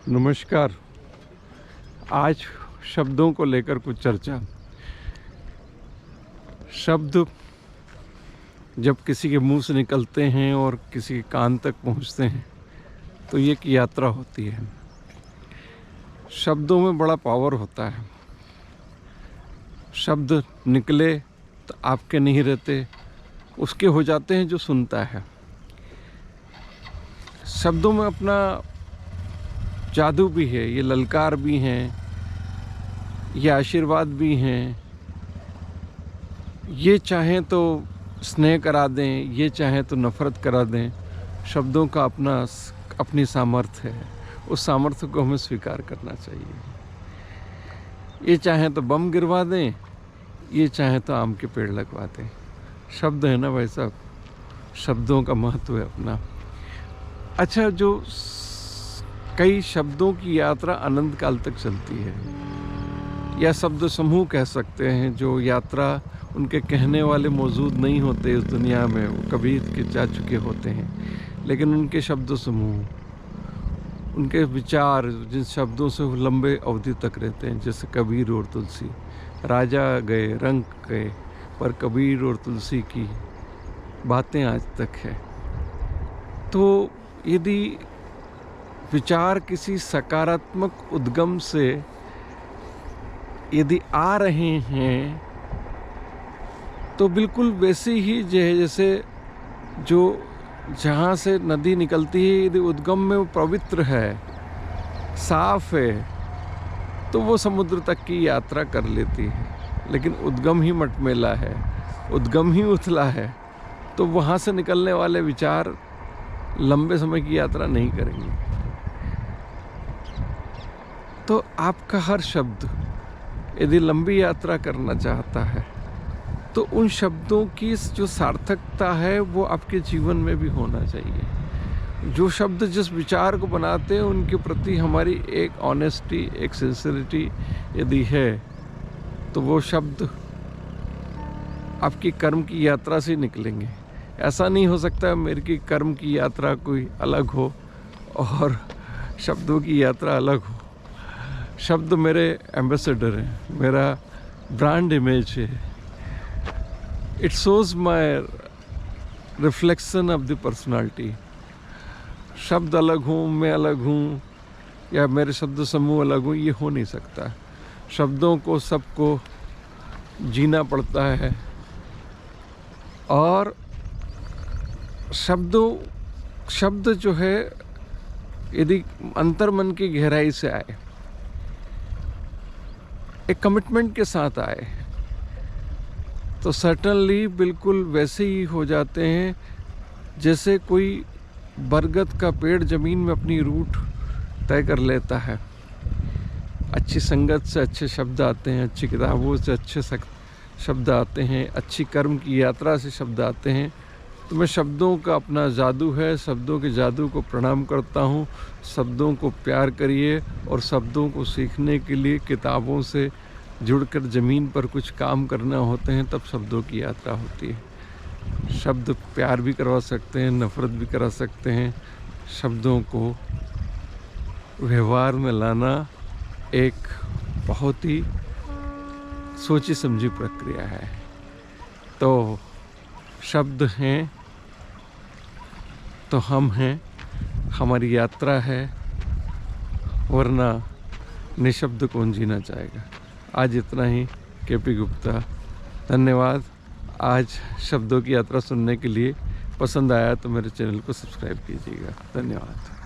नमस्कार। आज शब्दों को लेकर कुछ चर्चा। शब्द जब किसी के मुंह से निकलते हैं और किसी के कान तक पहुंचते हैं तो ये एक यात्रा होती है। शब्दों में बड़ा पावर होता है। शब्द निकले तो आपके नहीं रहते, उसके हो जाते हैं जो सुनता है। शब्दों में अपना जादू भी है, ये ललकार भी हैं, ये आशीर्वाद भी हैं। ये चाहें तो स्नेह करा दें, ये चाहें तो नफ़रत करा दें। शब्दों का अपनी सामर्थ्य है, उस सामर्थ्य को हमें स्वीकार करना चाहिए। ये चाहें तो बम गिरवा दें, ये चाहें तो आम के पेड़ लगवा दें। शब्द है ना भाई साहब, शब्दों का महत्व है अपना। अच्छा, जो कई शब्दों की यात्रा अनंत काल तक चलती है, या शब्द समूह कह सकते हैं। जो यात्रा उनके कहने वाले मौजूद नहीं होते इस दुनिया में, वो कभी के जा चुके होते हैं, लेकिन उनके शब्द समूह, उनके विचार जिन शब्दों से वो लंबे अवधि तक रहते हैं, जैसे कबीर और तुलसी। राजा गए रंग गए, पर कबीर और तुलसी की बातें आज तक है। तो यदि विचार किसी सकारात्मक उद्गम से यदि आ रहे हैं तो बिल्कुल वैसे ही जैसे जो जहाँ से नदी निकलती है, यदि उद्गम में वो पवित्र है, साफ है, तो वो समुद्र तक की यात्रा कर लेती है। लेकिन उद्गम ही मटमेला है, उद्गम ही उथला है, तो वहाँ से निकलने वाले विचार लंबे समय की यात्रा नहीं करेंगे। तो आपका हर शब्द यदि लंबी यात्रा करना चाहता है तो उन शब्दों की जो सार्थकता है वो आपके जीवन में भी होना चाहिए। जो शब्द जिस विचार को बनाते हैं उनके प्रति हमारी एक ऑनेस्टी, एक सिंसिरिटी यदि है, तो वो शब्द आपकी कर्म की यात्रा से निकलेंगे। ऐसा नहीं हो सकता मेरी की कर्म की यात्रा कोई अलग हो और शब्दों की यात्रा अलग हो। शब्द मेरे एम्बेसडर हैं, मेरा ब्रांड इमेज है। It shows my reflection of the personality. शब्द अलग हूँ, मैं अलग हूँ, या मेरे शब्द समूह अलग हूँ, ये हो नहीं सकता। शब्दों को सबको जीना पड़ता है, और शब्द जो है यदि अंतर्मन की गहराई से आए, एक कमिटमेंट के साथ आए, तो सर्टनली बिल्कुल वैसे ही हो जाते हैं जैसे कोई बरगद का पेड़ ज़मीन में अपनी रूट तय कर लेता है। अच्छी संगत से अच्छे शब्द आते हैं, अच्छी किताबों से अच्छे शब्द आते हैं, अच्छी कर्म की यात्रा से शब्द आते हैं। तो मैं शब्दों का अपना जादू है, शब्दों के जादू को प्रणाम करता हूँ। शब्दों को प्यार करिए, और शब्दों को सीखने के लिए किताबों से जुड़कर ज़मीन पर कुछ काम करना होते हैं, तब शब्दों की यात्रा होती है। शब्द प्यार भी करवा सकते हैं, नफ़रत भी करा सकते हैं। शब्दों को व्यवहार में लाना एक बहुत ही सोची समझी प्रक्रिया है। तो शब्द हैं तो हम हैं, हमारी यात्रा है, वरना निशब्द कौन जीना चाहेगा। आज इतना ही। केपी गुप्ता, धन्यवाद। आज शब्दों की यात्रा सुनने के लिए। पसंद आया तो मेरे चैनल को सब्सक्राइब कीजिएगा। धन्यवाद।